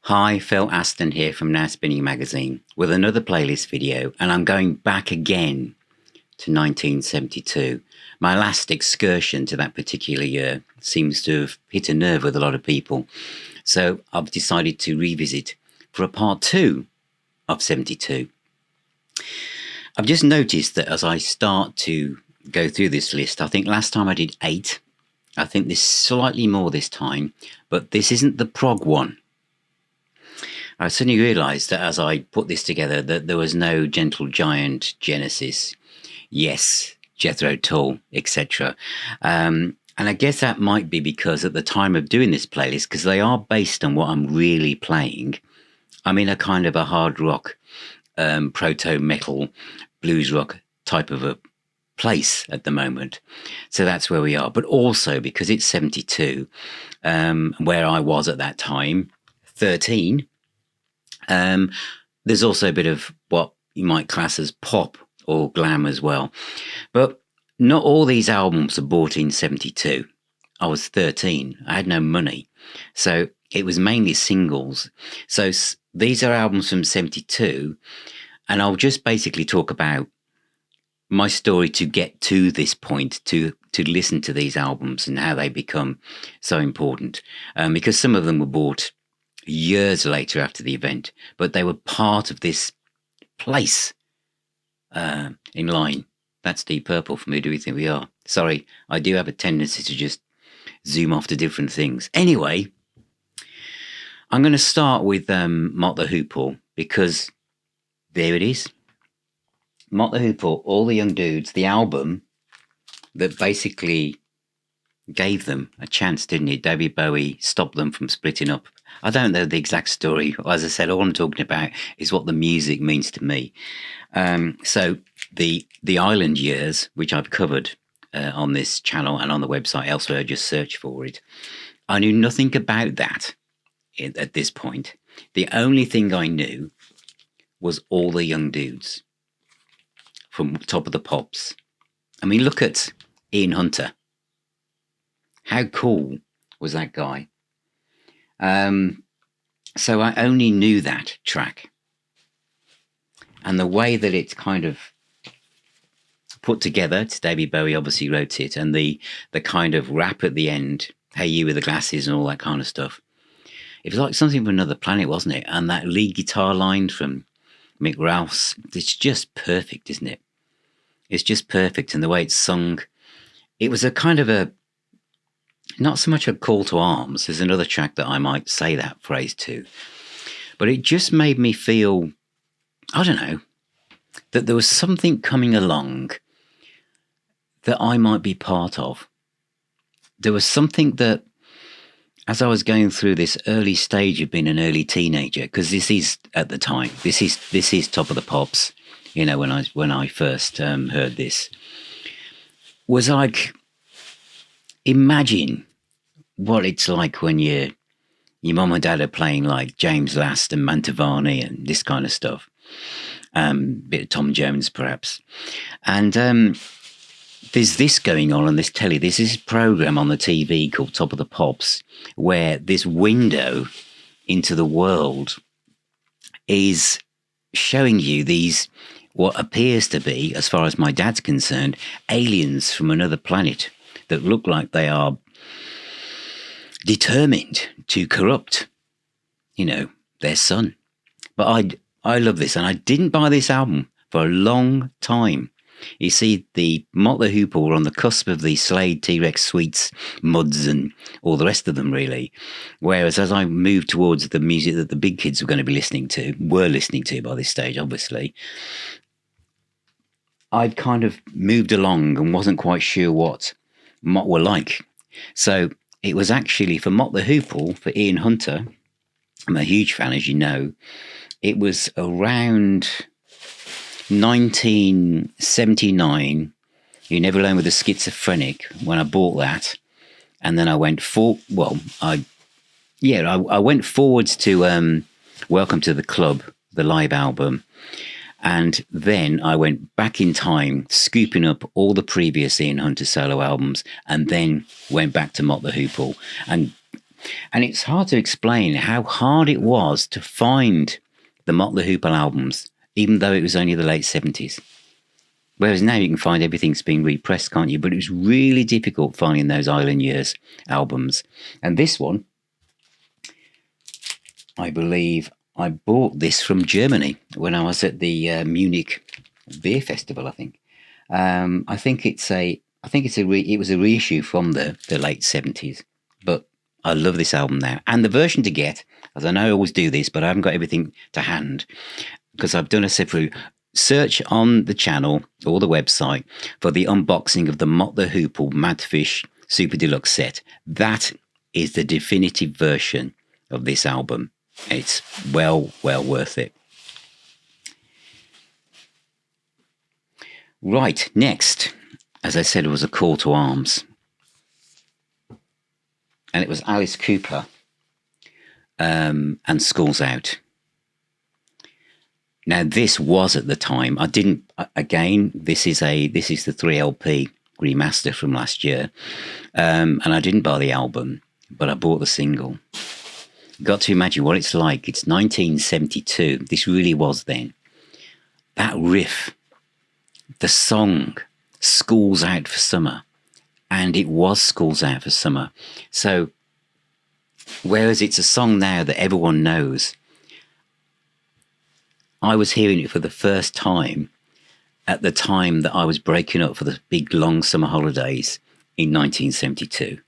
Hi, Phil Aston here from Now Spinning Magazine with another playlist video, and I'm going back again to 1972. My last excursion to that particular year seems to have hit a nerve with a lot of people, so I've decided to revisit for a part 2 of 72. I've just noticed that as I start to go through this list, I think last time I did 8. I think there's slightly more this time, but this isn't the prog one. I suddenly realised that as I put this together that there was no Gentle Giant, Genesis, Yes, Jethro Tull, etc. And I guess that might be because at the time of doing this playlist, because they are based on what I'm really playing, I'm in a kind of a hard rock, proto-metal, blues rock type of a place at the moment. So that's where we are. But also because it's 72, where I was at that time, 13, there's also a bit of what you might class as pop or glam as well. But not all these albums are bought in 72. I was 13. I had no money. So it was mainly singles. So these are albums from 72. And I'll just basically talk about my story to get to this point, to listen to these albums and how they become so important. Because some of them were bought years later after the event, but they were part of this place in line. That's Deep Purple from Who Do We Think We Are? Sorry, I do have a tendency to just zoom off to different things. Anyway, I'm going to start with Mott the Hoople, because there it is. Mott the Hoople, All the Young Dudes, the album that basically gave them a chance, didn't it? David Bowie stopped them from splitting up. I don't know the exact story. As I said, all I'm talking about is what the music means to me. So the Island years, which I've covered on this channel and on the website elsewhere, just search for it. I knew nothing about that at this point. The only thing I knew was All the Young Dudes from Top of the Pops. I mean, look at Ian Hunter. How cool was that guy? So I only knew that track. And the way that it's kind of put together, it's David Bowie obviously wrote it, and the kind of rap at the end, Hey You with the Glasses and all that kind of stuff. It was like something from another planet, wasn't it? And that lead guitar line from Mick Ralph's, it's just perfect, isn't it? It's just perfect. And the way it's sung, it was a kind of a, not so much a call to arms. There's another track that I might say that phrase to. But it just made me feel, I don't know, that there was something coming along that I might be part of. There was something that, as I was going through this early stage of being an early teenager, because this is at the time, this is Top of the Pops, you know, when I first heard this, was like, imagine what it's like when your mum and dad are playing like James Last and Mantovani and this kind of stuff. Bit of Tom Jones, perhaps. And there's this going on this telly. There's this program on the TV called Top of the Pops, where this window into the world is showing you these, what appears to be, as far as my dad's concerned, aliens from another planet that look like they are determined to corrupt, you know, their son. But I love this, and I didn't buy this album for a long time. You see, the Mott the Hoople were on the cusp of the Slade, T-Rex, Sweets, Muds, and all the rest of them, really. Whereas as I moved towards the music that the big kids were going to be were listening to by this stage, obviously, I'd kind of moved along and wasn't quite sure what Mott were like. So it was actually for Mott the Hoople, for Ian Hunter, I'm a huge fan, as you know, it was around 1979, You're Never Alone with a Schizophrenic, when I bought that. And then I went I went forwards to Welcome to the Club, the live album. And then I went back in time, scooping up all the previous Ian Hunter solo albums, and then went back to Mott the Hoople and And it's hard to explain how hard it was to find the Mott the Hoople albums, even though it was only the late 70s. Whereas now you can find everything's being repressed, can't you? But it was really difficult finding those Island Years albums. And this one, I believe I bought this from Germany when I was at the Munich Beer Festival, I think. It was a reissue from the late 70s. But I love this album now. And the version to get, as I know I always do this, but I haven't got everything to hand, because I've done a separate search on the channel or the website for the unboxing of the Mott the Hoople Madfish Super Deluxe set. That is the definitive version of this album. It's well worth it. Right, next, as I said, it was a call to arms. And it was Alice Cooper and School's Out. Now, this was at the time, this is the 3LP remaster from last year. And I didn't buy the album, but I bought the single. Got to imagine what it's like. It's 1972. This really was then. That riff, the song, School's Out for Summer. And it was School's Out for Summer. So, whereas it's a song now that everyone knows, I was hearing it for the first time at the time that I was breaking up for the big long summer holidays in 1972.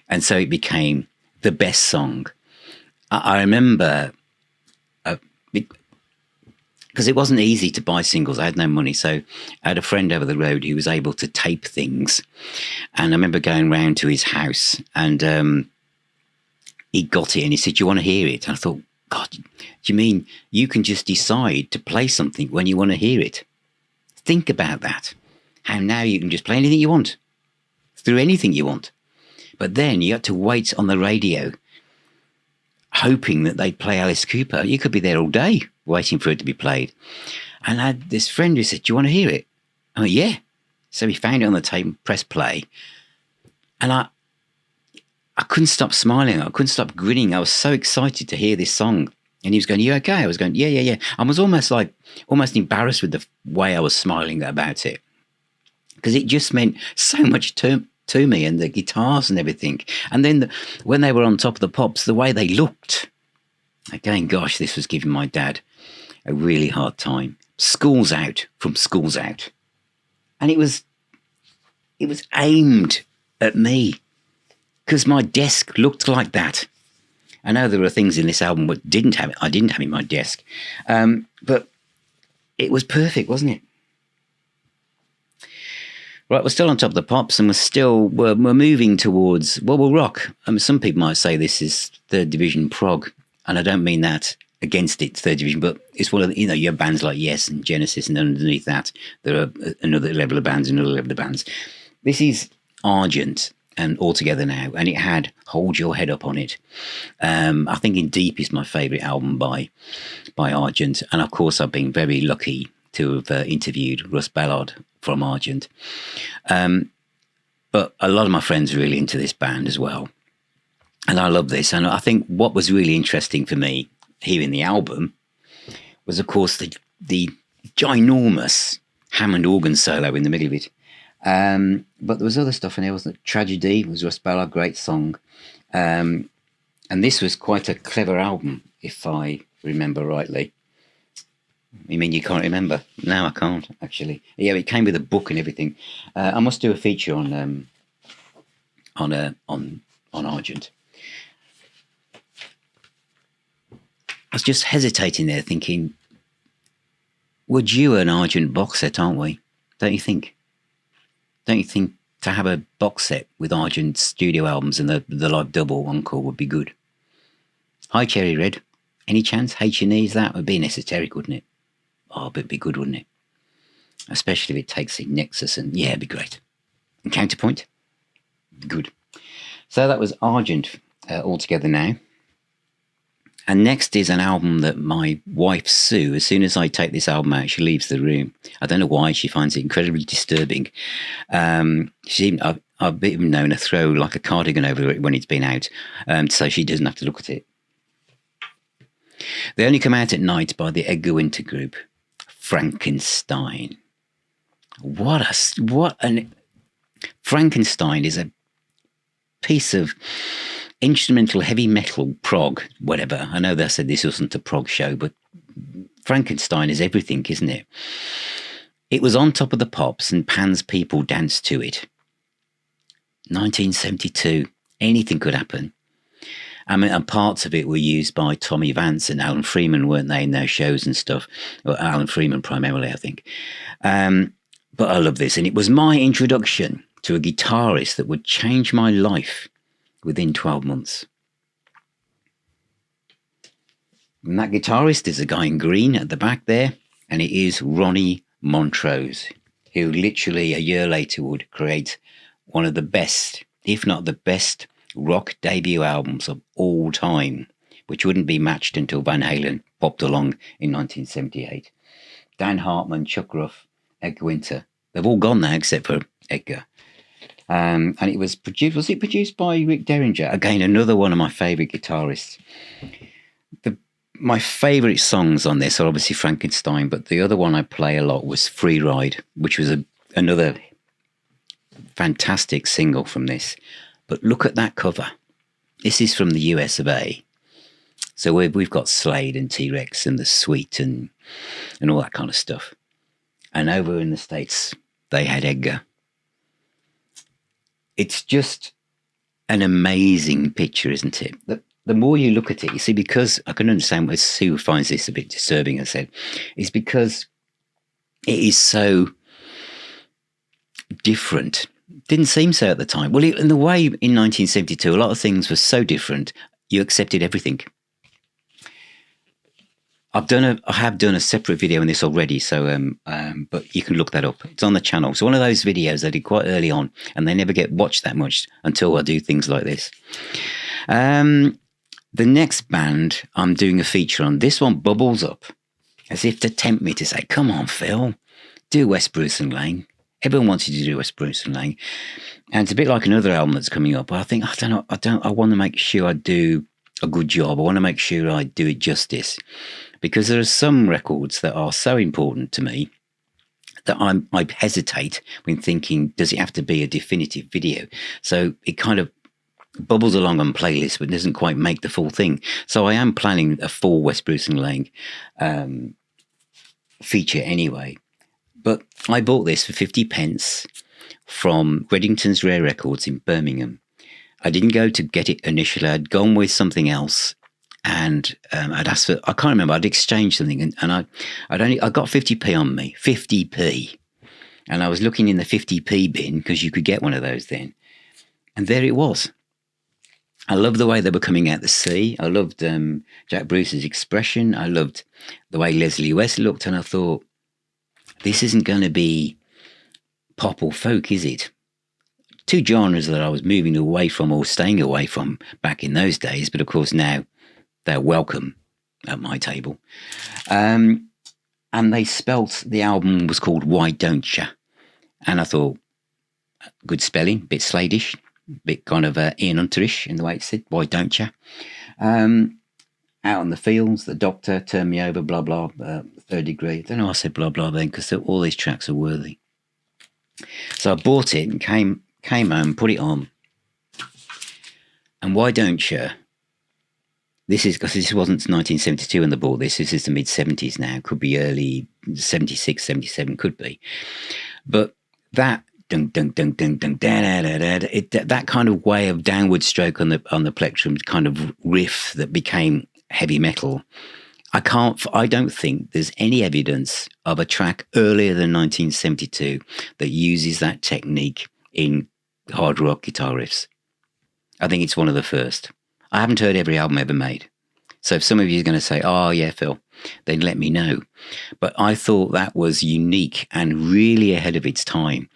And so it became the best song. I remember, because it wasn't easy to buy singles. I had no money. So I had a friend over the road who was able to tape things. And I remember going round to his house and he got it and he said, "Do you want to hear it?" And I thought, God, do you mean you can just decide to play something when you want to hear it? Think about that. How now you can just play anything you want, through anything you want. But then you had to wait on the radio, hoping that they'd play Alice Cooper. You could be there all day waiting for it to be played. And I had this friend who said, "Do you want to hear it?" I went, "Yeah." So he found it on the tape and pressed play. And I couldn't stop smiling. I couldn't stop grinning. I was so excited to hear this song. And he was going, "You okay?" I was going, yeah. I was almost embarrassed with the way I was smiling about it. Because it just meant so much to me, and the guitars and everything. And then when they were on Top of the Pops, the way they looked. Again, gosh, this was giving my dad a really hard time. School's Out from School's Out. And it was aimed at me. Because my desk looked like that. I know there were things in this album that I didn't have in my desk. But it was perfect, wasn't it? Right, we're still on Top of the Pops, and we're moving towards, well, rock. Some people might say this is third division prog, and I don't mean that against it, third division, but it's one of the, you have bands like Yes and Genesis, and underneath that there are another level of bands. This is Argent and All Together Now, and it had Hold Your Head Up on it. I think In Deep is my favourite album by Argent, and of course I've been very lucky to have interviewed Russ Ballard from Argent. But a lot of my friends are really into this band as well. And I love this. And I think what was really interesting for me hearing the album was, of course, the ginormous Hammond organ solo in the middle of it. But there was other stuff in there, wasn't it? Tragedy was Russ Ballard, great song. And this was quite a clever album, if I remember rightly. You mean you can't remember? No, I can't, actually. Yeah, it came with a book and everything. I must do a feature on Argent. I was just hesitating there, thinking, we're due an Argent box set, aren't we? Don't you think? Don't you think to have a box set with Argent studio albums and the live double encore would be good? Hi, Cherry Red. Any chance H&E's that would be esoteric, wouldn't it? Oh, but it'd be good, wouldn't it? Especially if it takes in Nexus, and yeah, it'd be great. And Counterpoint? Good. So that was Argent, All Together Now. And next is an album that my wife, Sue, as soon as I take this album out, she leaves the room. I don't know why, she finds it incredibly disturbing. I I've even known her throw like a cardigan over it when it's been out, so she doesn't have to look at it. They only come out at night by the Edgar Winter group. Frankenstein. Frankenstein is a piece of instrumental heavy metal prog, whatever. I know they said this wasn't a prog show, but Frankenstein is everything, isn't it? It was on top of the pops and Pan's people danced to it. 1972. Anything could happen. I mean, and parts of it were used by Tommy Vance and Alan Freeman, weren't they, in their shows and stuff? Or Alan Freeman primarily, I think. But I love this. And it was my introduction to a guitarist that would change my life within 12 months. And that guitarist is a guy in green at the back there. And it is Ronnie Montrose, who literally a year later would create one of the best, if not the best, rock debut albums of all time, which wouldn't be matched until Van Halen popped along in 1978. Dan Hartman, Chuck Ruff, Edgar Winter, they've all gone now except for Edgar. And it was produced by Rick Derringer? Again, another one of my favourite guitarists. My favourite songs on this are obviously Frankenstein, but the other one I play a lot was Free Ride, which was another fantastic single from this. But look at that cover. This is from the US of A. So we've got Slade and T-Rex and the Sweet and all that kind of stuff. And over in the States, they had Edgar. It's just an amazing picture, isn't it? The more you look at it, you see, because I can understand why Sue finds this a bit disturbing, I said, is because it is so different. Didn't seem so at the time. Well, in the way in 1972, a lot of things were so different, you accepted everything. I have done a separate video on this already, so but you can look that up. It's on the channel. It's one of those videos I did quite early on, and they never get watched that much until I do things like this. The next band I'm doing a feature on, this one bubbles up as if to tempt me to say, come on, Phil, do West Bruce and Laing. Everyone wants you to do West Bruce and Laing. And it's a bit like another album that's coming up. But I think, I want to make sure I do a good job. I want to make sure I do it justice. Because there are some records that are so important to me that I hesitate when thinking, does it have to be a definitive video? So it kind of bubbles along on playlists, but doesn't quite make the full thing. So I am planning a full West Bruce and Laing feature anyway. But I bought this for 50 pence from Reddington's Rare Records in Birmingham. I didn't go to get it initially. I'd gone with something else, and I'd asked for, I can't remember, I'd exchanged something, and I got 50p on me, 50p. And I was looking in the 50p bin, because you could get one of those then. And there it was. I loved the way they were coming out the sea. I loved Jack Bruce's expression. I loved the way Leslie West looked, and I thought, this isn't going to be pop or folk, is it? Two genres that I was moving away from or staying away from back in those days, but of course now they're welcome at my table. And they spelt, the album was called Why Don't Ya? And I thought, good spelling, bit Sladish, bit kind of Ian Hunterish in the way it said, Why Don't Ya? Out on the Fields, The Doctor, Turn Me Over, blah, blah, Third Degree. I don't know why I said blah, blah then, because all these tracks are worthy. So I bought it and came home, put it on. And Why Don't Ya? This is, because this wasn't 1972 when they bought this. This is the mid-70s now. Could be early 76, 77, could be. But that dun dun dun dun dun da da da da, that kind of way of downward stroke on the plectrum, kind of riff that became heavy metal. I don't think there's any evidence of a track earlier than 1972 that uses that technique in hard rock guitar riffs. I think it's one of the first. I haven't heard every album ever made. So if some of you are going to say, oh yeah, Phil, then let me know. But I thought that was unique and really ahead of its time.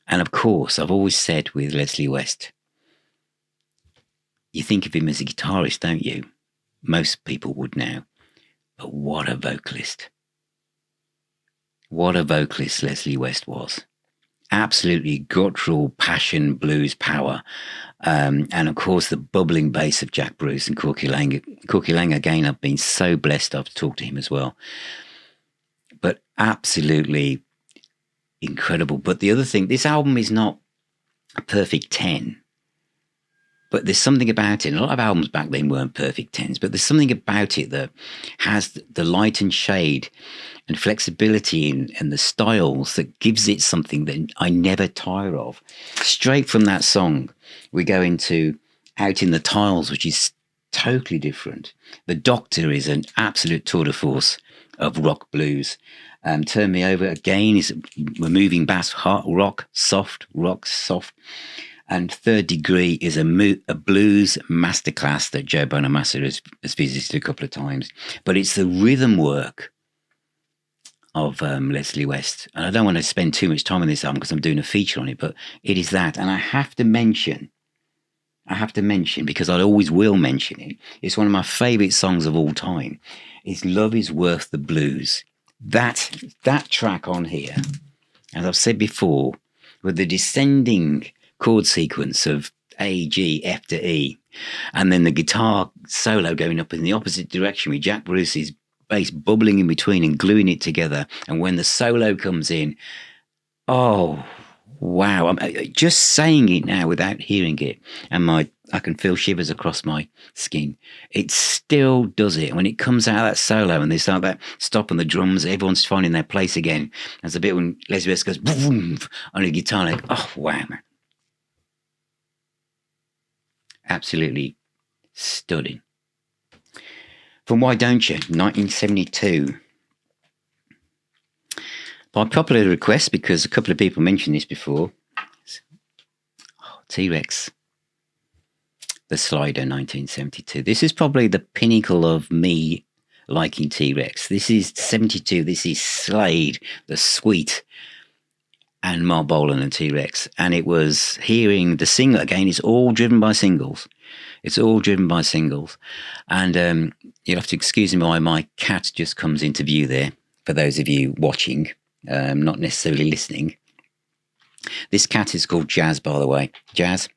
And of course, I've always said with Leslie West, you think of him as a guitarist, don't you? Most people would now. But what a vocalist. What a vocalist Leslie West was. absolutely guttural passion blues power. And of course, the bubbling bass of Jack Bruce and Kirke Laing. Kirke Laing, again, I've been so blessed. I've talked to him as well. But absolutely incredible. But the other thing, this album is not a perfect 10. But there's something about it. A lot of albums back then weren't perfect 10s, but there's something about it that has the light and shade and flexibility and the styles that gives it something that I never tire of. Straight from that song, we go into Out in the Tiles, which is totally different. The Doctor is an absolute tour de force of rock blues. Turn Me Over, again, is a moving bass, hard rock, soft. And Third Degree is a blues masterclass that Joe Bonamassa has visited a couple of times. But it's the rhythm work of Leslie West. And I don't want to spend too much time on this album because I'm doing a feature on it, but it is that. And I have to mention, because I always will mention it, it's one of my favourite songs of all time, is Love Is Worth the Blues. That track on here, as I've said before, with the descending chord sequence of A, G, F to E, and then the guitar solo going up in the opposite direction with Jack Bruce's bass bubbling in between and gluing it together. And when the solo comes in, oh, wow. I'm just saying it now without hearing it, and I can feel shivers across my skin. It still does it. When it comes out of that solo and they start that stop on the drums, everyone's finding their place again. There's a bit when Leslie West goes boom on the guitar, like, oh, wow, man. Absolutely stunning. From Why Don't You, 1972. By popular request, because a couple of people mentioned this before, T-Rex, The Slider, 1972. This is probably the pinnacle of me liking T-Rex. This is 72. This is Slade, The Sweet, and Mark Bolan and T-Rex. And it was hearing the single, again, it's all driven by singles. And you'll have to excuse me why my cat just comes into view there, for those of you watching, not necessarily listening. This cat is called Jazz, by the way. Jazz,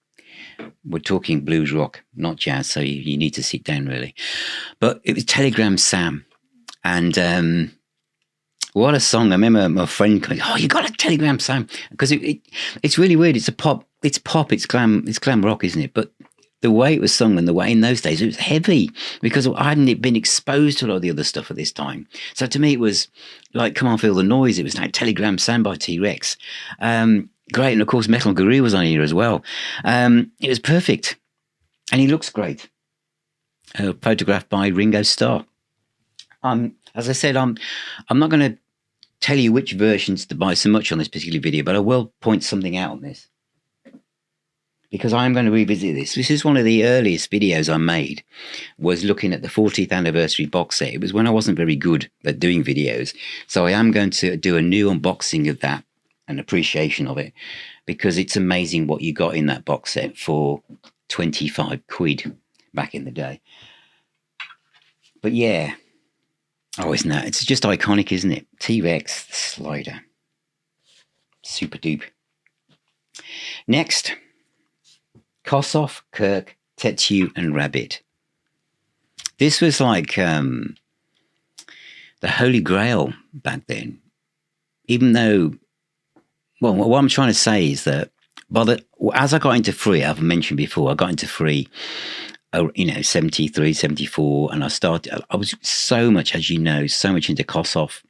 we're talking blues rock, not jazz, so you need to sit down, really. But it was Telegram Sam. And what a song. I remember my friend going, oh, you got a Telegram Sam. Because it's really weird. It's pop, it's glam rock, isn't it? But the way it was sung and the way in those days, it was heavy because I hadn't been exposed to a lot of the other stuff at this time. So to me, it was like, Come On, Feel the Noise. It was like Telegram Sam by T-Rex. Great. And of course, Metal Guru was on here as well. It was perfect. And he looks great. Photographed by Ringo Starr. As I said, I'm not going to tell you which versions to buy so much on this particular video, but I will point something out on this, because I'm going to revisit this. This is one of the earliest videos I made, was looking at the 40th anniversary box set. It was when I wasn't very good at doing videos. So I am going to do a new unboxing of that, an appreciation of it, because it's amazing what you got in that box set for 25 quid back in the day. But yeah. Oh, isn't that? It's just iconic, isn't it? T-Rex, the Slider. Super dupe. Next, Kossy, Kirke, Tetsu and Rabbit. This was like the Holy Grail back then. Even though, well, what I'm trying to say is that as I got into free, I've mentioned before, I got into free 73, 74, and I was so much, as you know, so much into Kossy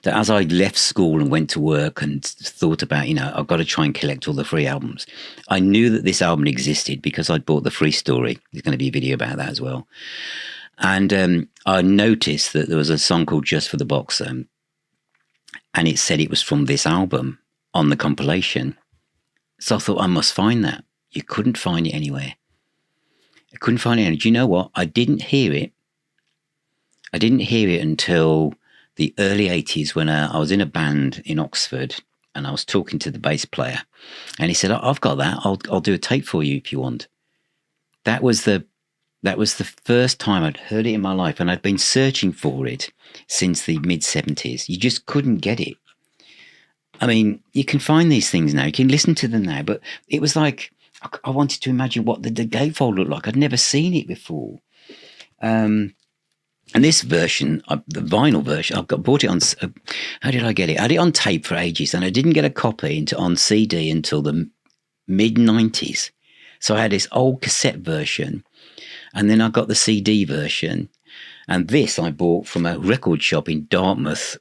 that as I left school and went to work and thought about, I've got to try and collect all the free albums, I knew that this album existed because I'd bought the Free Story. There's going to be a video about that as well. And I noticed that there was a song called Just for the Boxer, and it said it was from this album on the compilation. So I thought, I must find that. You couldn't find it anywhere. I couldn't find it. Do you know what? I didn't hear it until the early 80s when I was in a band in Oxford and I was talking to the bass player, and he said, I've got that. I'll do a tape for you if you want. That was the first time I'd heard it in my life, and I'd been searching for it since the mid-70s. You just couldn't get it. I mean, you can find these things now. You can listen to them now. But it was like, I wanted to imagine what the gatefold looked like. I'd never seen it before. And this version, the vinyl version, bought it on. How did I get it? I had it on tape for ages, and I didn't get a copy on CD until the mid-90s. So I had this old cassette version, and then I got the CD version. And this I bought from a record shop in Dartmouth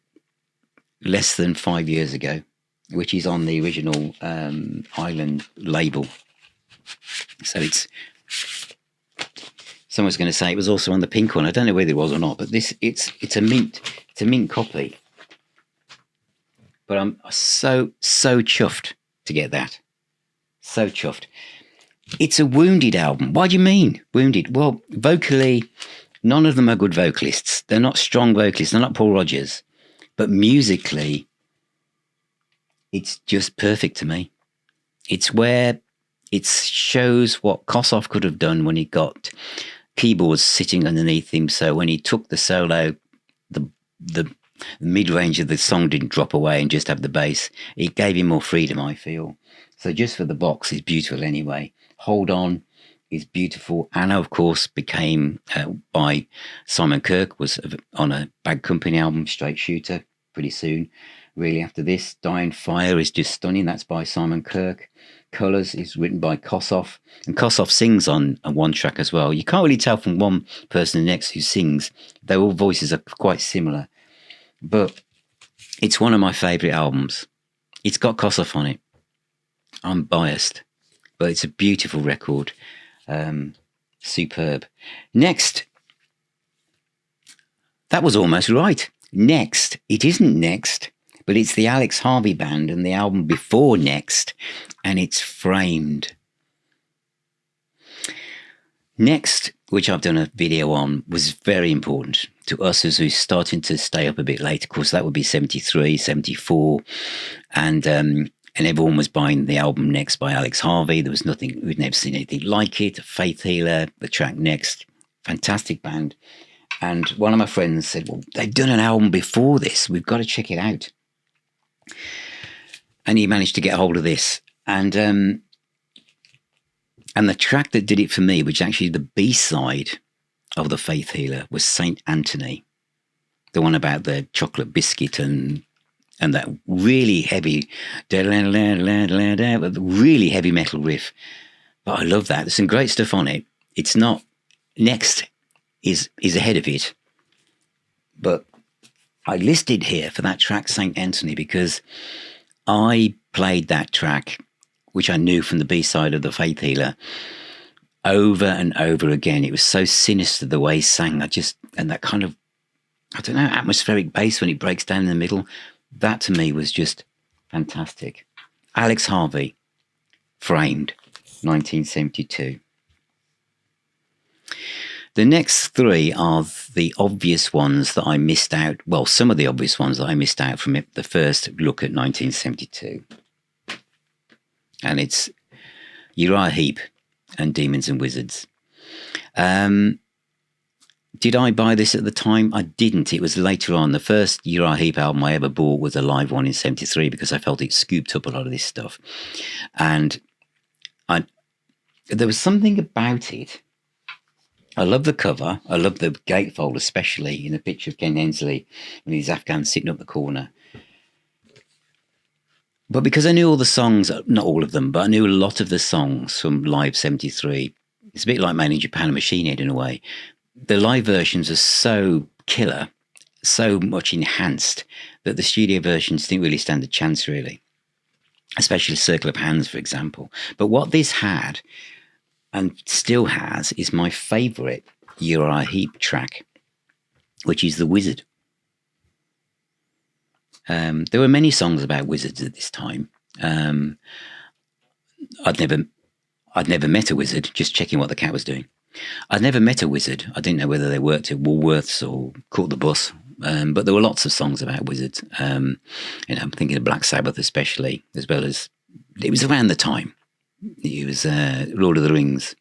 less than 5 years ago, which is on the original Island label. So it's... Someone's going to say it was also on the pink one. I don't know whether it was or not, but it's a mint copy. But I'm so chuffed to get that. So chuffed. It's a Wounded album. What do you mean, Wounded? Well, vocally, none of them are good vocalists. They're not strong vocalists. They're not Paul Rodgers. But musically, it's just perfect to me. It's where it shows what Kossy could have done when he got keyboards sitting underneath him. So when he took the solo, the mid-range of the song didn't drop away and just have the bass. It gave him more freedom, I feel. So Just for the Box is beautiful anyway. Hold On is beautiful. Anna, of course, became by Simon Kirke, was on a Bad Company album, Straight Shooter, pretty soon. Really after this, Dying Fire is just stunning. That's by Simon Kirke. Colours is written by Kossy, and Kossy sings on one track as well. You can't really tell from one person to the next who sings. Their all voices are quite similar, but it's one of my favourite albums. It's got Kossy on it. I'm biased, but it's a beautiful record. Superb. Next, that was almost right. Next, it isn't Next, but it's the Alex Harvey Band and the album before Next, and it's Framed. Next, which I've done a video on, was very important to us as we're starting to stay up a bit late. Of course, that would be 73, 74, and everyone was buying the album Next by Alex Harvey. There was nothing, we'd never seen anything like it. Faith Healer, the track Next, fantastic band. And one of my friends said, well, they've done an album before this. We've got to check it out. And he managed to get hold of this. And the track that did it for me, which actually the B-side of the Faith Healer, was Saint Anthony. The one about the chocolate biscuit and that really heavy, really heavy metal riff. But I love that. There's some great stuff on it. It's not... Next is ahead of it. But I listed here for that track Saint Anthony because I played that track, which I knew from the B-side of the Faith Healer, over and over again. It was so sinister the way he sang. And that kind of, I don't know, atmospheric bass when it breaks down in the middle. That to me was just fantastic. Alex Harvey, Framed, 1972. The next three are the obvious ones that I missed out. Well, some of the obvious ones that I missed out from the first look at 1972. And it's Uriah Heep and Demons and Wizards. Did I buy this at the time? I didn't. It was later on. The first Uriah Heep album I ever bought was a live one in 73 because I felt it scooped up a lot of this stuff. And there was something about it. I love the cover. I love the gatefold, especially in the picture of Ken Hensley when he's Afghan sitting up the corner. But because I knew all the songs, not all of them, but I knew a lot of the songs from Live 73, it's a bit like Made in Japan, Machine Head in a way. The live versions are so killer, so much enhanced, that the studio versions didn't really stand a chance, really. Especially Circle of Hands, for example. But what this had, and still has, is my favourite Uriah Heep track, which is The Wizard. There were many songs about wizards at this time. I'd never met a wizard, just checking what the cat was doing. I'd never met a wizard. I didn't know whether they worked at Woolworths or caught the bus. But there were lots of songs about wizards. I'm thinking of Black Sabbath especially, as well as, it was around the time. It was Lord of the Rings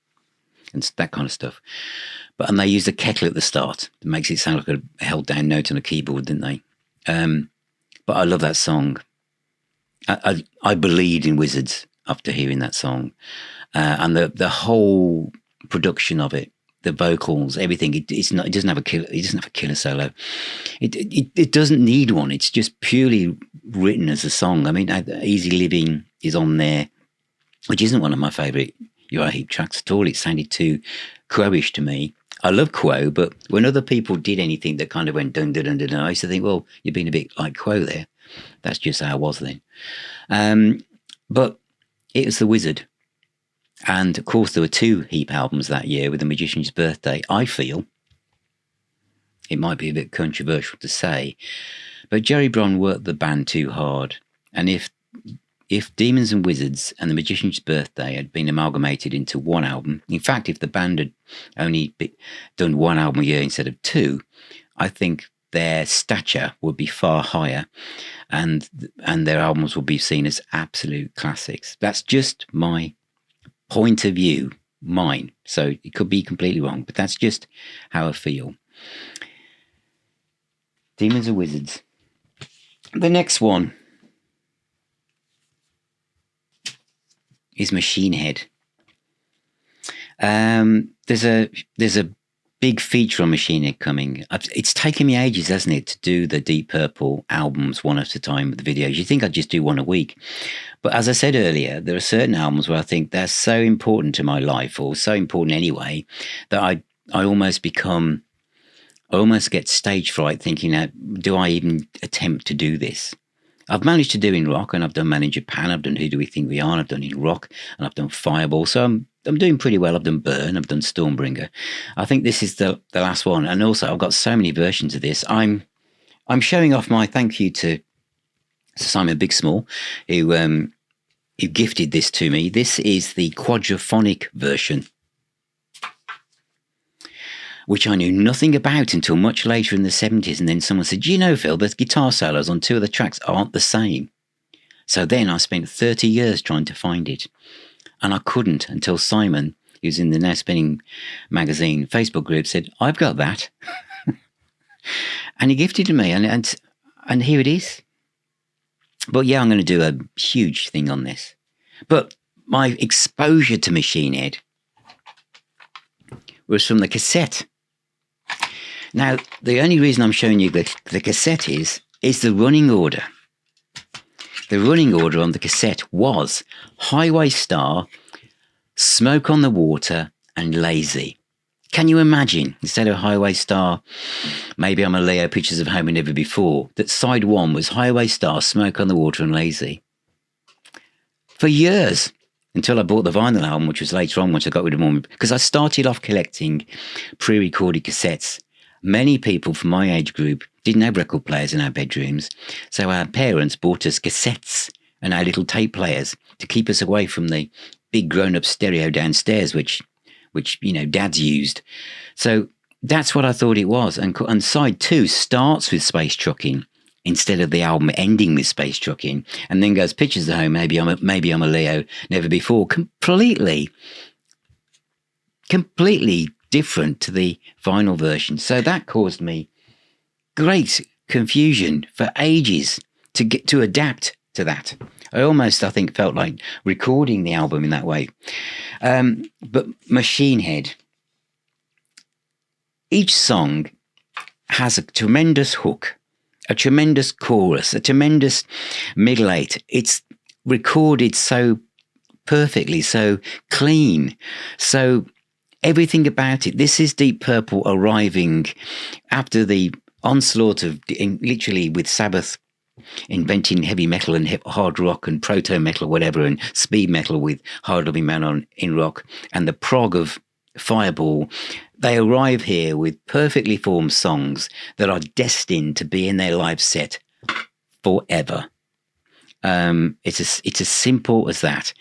and that kind of stuff. And they used a kettle at the start. It makes it sound like a held down note on a keyboard, didn't they? But I love that song. I believed in Wizards after hearing that song, and the whole production of it, the vocals, everything. It doesn't have a killer. It doesn't have a killer solo. It doesn't need one. It's just purely written as a song. I mean, Easy Living is on there, which isn't one of my favourite Uriah Heep tracks at all. It sounded too Quo-ish to me. I love Quo, but when other people did anything that kind of went dun dun dun dun, I used to think, well, you've been a bit like Quo there. That's just how I was then. But it was the Wizard. And of course, there were 2 Heep albums that year with The Magician's Birthday. I feel it might be a bit controversial to say, but Jerry Bron worked the band too hard. And if Demons and Wizards and The Magician's Birthday had been amalgamated into one album, in fact, if the band had only done one album a year instead of 2, I think their stature would be far higher, and their albums would be seen as absolute classics. That's just my point of view, mine. So it could be completely wrong, but that's just how I feel. Demons and Wizards. The next one is Machine Head. There's a big feature on Machine Head coming. It's taken me ages, hasn't it, to do the Deep Purple albums one at a time with the videos. You think I'd just do one a week. But as I said earlier, there are certain albums where I think they're so important to my life, or so important anyway, that I almost get stage fright thinking, do I even attempt to do this? I've managed to do in rock, and I've done Man in Japan, I've done Who Do We Think We Are, and I've done in rock, and I've done Fireball. So I'm doing pretty well. I've done Burn, I've done Stormbringer. I think this is the last one. And also, I've got so many versions of this. I'm showing off my thank you to Simon Bigsmall, who gifted this to me. This is the quadraphonic version, which I knew nothing about until much later in the 70s. And then someone said, you know, Phil, the guitar solos on 2 of the tracks aren't the same. So then I spent 30 years trying to find it. And I couldn't until Simon, who's in the Now Spinning magazine Facebook group, said, I've got that. And he gifted it to me. And here it is. But yeah, I'm going to do a huge thing on this. But my exposure to Machine Head was from the cassette. Now, the only reason I'm showing you the cassette is the running order. The running order on the cassette was Highway Star, Smoke on the Water, and Lazy. Can you imagine, instead of Highway Star, Maybe I'm a Leo, Pictures of Home and Never Before, that side 1 was Highway Star, Smoke on the Water, and Lazy? For years, until I bought the vinyl album, which was later on once I got rid of more, because I started off collecting pre-recorded cassettes. Many people from my age group didn't have record players in our bedrooms, so our parents bought us cassettes and our little tape players to keep us away from the big grown-up stereo downstairs, which dads used. So that's what I thought it was. And side 2 starts with Space Trucking instead of the album ending with Space Trucking, and then goes Pictures of Home, Maybe I'm a Leo, Never Before. Completely different to the vinyl version. So that caused me great confusion for ages to adapt to that. I think, felt like recording the album in that way. But Machine Head, each song has a tremendous hook, a tremendous chorus, a tremendous middle 8. It's recorded so perfectly, so clean, so everything about it. This is Deep Purple arriving after the onslaught of, literally with Sabbath inventing heavy metal and hard rock and proto-metal or whatever, and speed metal with Hard Loving Man in rock, and the prog of Fireball. They arrive here with perfectly formed songs that are destined to be in their live set forever. It's as simple as that.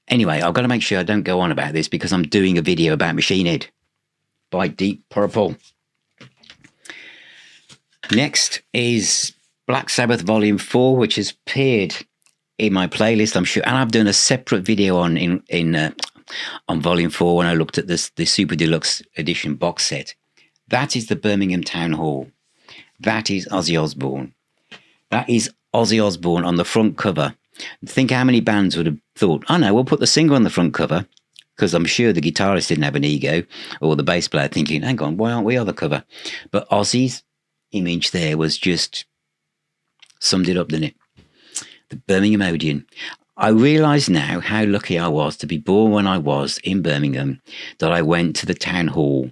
Anyway, I've got to make sure I don't go on about this because I'm doing a video about Machine Head by Deep Purple. Next is Black Sabbath Volume 4, which has appeared in my playlist, I'm sure. And I've done a separate video on Volume 4 when I looked at the Super Deluxe Edition box set. That is the Birmingham Town Hall. That is Ozzy Osbourne. That is Ozzy Osbourne on the front cover. Think how many bands would have thought, oh no, we'll put the singer on the front cover, because I'm sure the guitarist didn't have an ego, or the bass player thinking, hang on, why aren't we on the cover? But Ozzy's image there was just summed it up, didn't it? The Birmingham Odeon. I realise now how lucky I was to be born when I was in Birmingham, that I went to the town hall.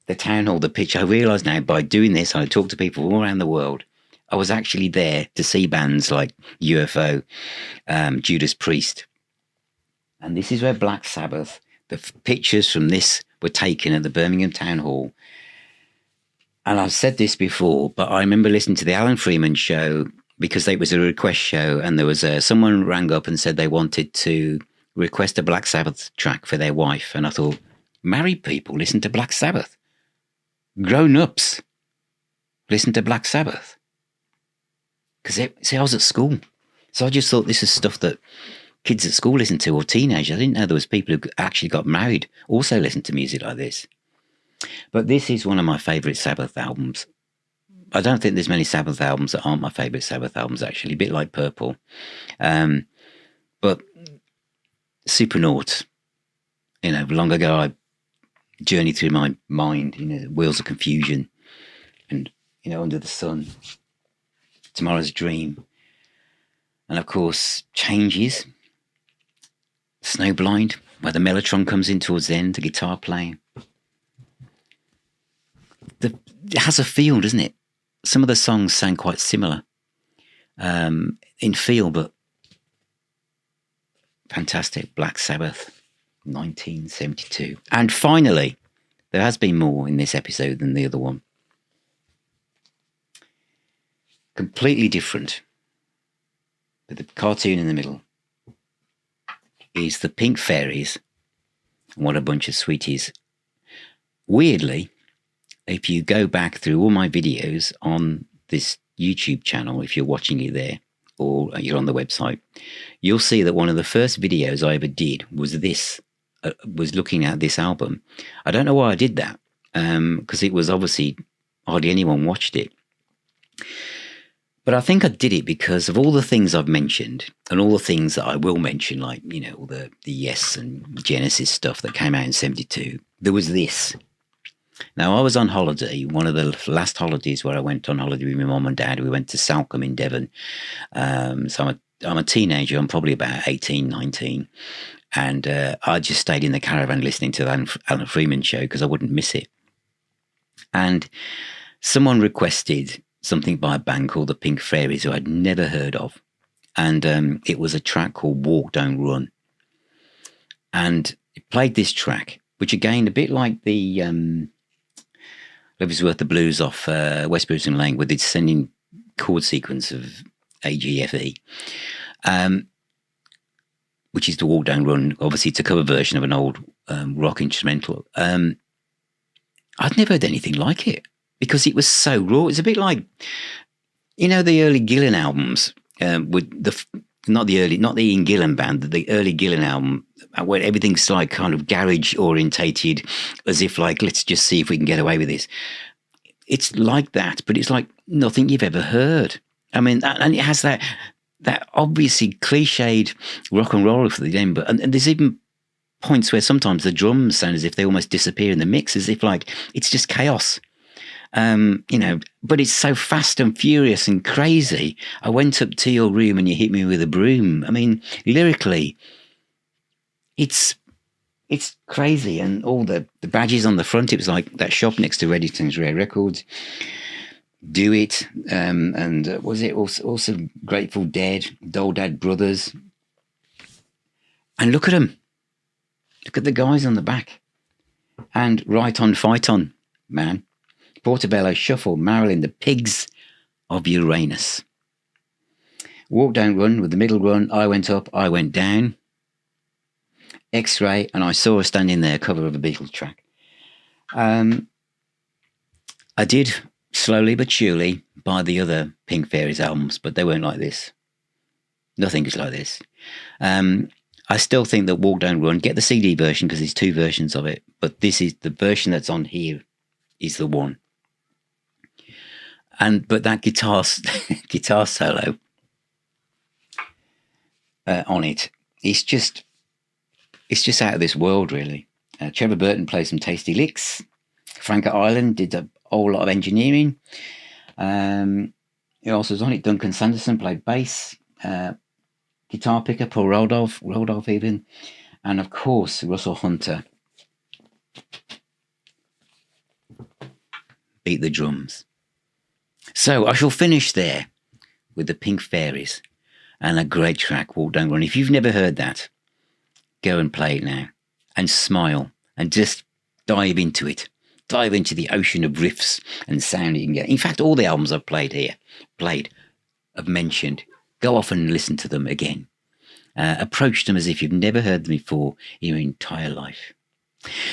The town hall, the pitch. I realise now by doing this, I talk to people all around the world. I was actually there to see bands like UFO, Judas Priest. And this is where Black Sabbath, the pictures from this were taken at the Birmingham Town Hall. And I've said this before, but I remember listening to the Alan Freeman show, because it was a request show, and there was someone rang up and said they wanted to request a Black Sabbath track for their wife. And I thought, married people listen to Black Sabbath. Grown-ups listen to Black Sabbath. Because I was at school. So I just thought this is stuff that kids at school listen to, or teenagers. I didn't know there was people who actually got married also listen to music like this. But this is one of my favourite Sabbath albums. I don't think there's many Sabbath albums that aren't my favourite Sabbath albums, actually, a bit like Purple. But Supernaut, long ago I journeyed through my mind, Wheels of Confusion, and, Under the Sun, Tomorrow's Dream, and of course, Changes, Snowblind, where the mellotron comes in towards the end, the guitar playing. It has a feel, doesn't it? Some of the songs sound quite similar in feel, but fantastic. Black Sabbath, 1972. And finally, there has been more in this episode than the other one. Completely different, with the cartoon in the middle, is the Pink Fairies. What a bunch of sweeties. Weirdly, if you go back through all my videos on this YouTube channel, if you're watching it there, or you're on the website, you'll see that one of the first videos I ever did was this, was looking at this album. I don't know why I did that, because it was obviously hardly anyone watched it. But I think I did it because of all the things I've mentioned, and all the things that I will mention, like, all the Yes and Genesis stuff that came out in 72. There was this. Now, I was on holiday, one of the last holidays where I went on holiday with my mum and dad. We went to Salcombe in Devon. So I'm a teenager. I'm probably about 18, 19. And I just stayed in the caravan listening to the Alan Freeman show because I wouldn't miss it. And someone requested something by a band called the Pink Fairies, who I'd never heard of. And it was a track called Walk, Don't Run. And it played this track, which again, a bit like the Liver's Worth the Blues off West Bruce and Laing, with its sending chord sequence of AGFE, which is the Walk, Don't Run. Obviously, it's a cover version of an old rock instrumental. I'd never heard anything like it, because it was so raw. It's a bit like, the early Gillan albums, with not the Ian Gillan band, the early Gillan album, where everything's like kind of garage orientated, as if like, let's just see if we can get away with this. It's like that, but it's like nothing you've ever heard. I mean, and it has that obviously cliched rock and roll for the end, but and there's even points where sometimes the drums sound as if they almost disappear in the mix, as if like it's just chaos. But it's so fast and furious and crazy. I went up to your room and you hit me with a broom. I mean, lyrically, it's crazy. And all the badges on the front, it was like that shop next to Reddington's Rare Records. Do It. And was it also Grateful Dead, Dole Dad Brothers? And look at them. Look at the guys on the back. And Right On, Fight On, man. Portobello, Shuffle, Marilyn, the Pigs of Uranus. Walk, Don't Run with the middle run. I Went Up, I Went Down. X-Ray, and I Saw Her Standing There, cover of a Beatles track. I did slowly but surely buy the other Pink Fairies albums, but they weren't like this. Nothing is like this. I still think that Walk, Don't Run, get the CD version because there's two versions of it, but this is the version that's on here is the one. But that guitar solo on it's just out of this world, really. Trevor Burton plays some tasty licks. Frank Ireland did a whole lot of engineering. He also was on it. Duncan Sanderson played bass. Guitar picker Paul Rodolph even, and of course Russell Hunter beat the drums. So I shall finish there with the Pink Fairies and a great track, Walk Don't Run. If you've never heard that, go and play it now and smile and just dive into it. Dive into the ocean of riffs and sound you can get. In fact, all the albums I've I've mentioned, go off and listen to them again. Approach them as if you've never heard them before in your entire life.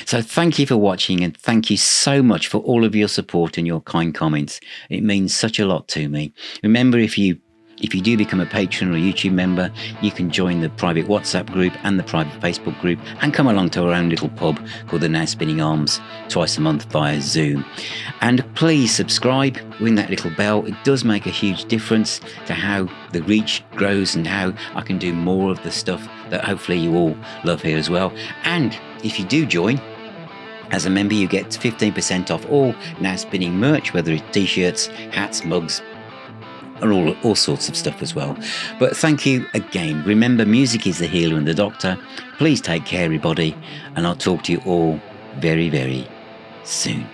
So thank you for watching, and thank you so much for all of your support and your kind comments. It means such a lot to me. Remember, if you do become a patron or a YouTube member, you can join the private WhatsApp group and the private Facebook group and come along to our own little pub called the Now Spinning Arms twice a month via Zoom. And please subscribe, ring that little bell. It does make a huge difference to how the reach grows and how I can do more of the stuff that hopefully you all love here as well. And if you do join, as a member, you get 15% off all Now Spinning merch, whether it's t-shirts, hats, mugs, and all sorts of stuff as well. But thank you again. Remember, music is the healer and the doctor. Please take care, everybody, and I'll talk to you all very, very soon.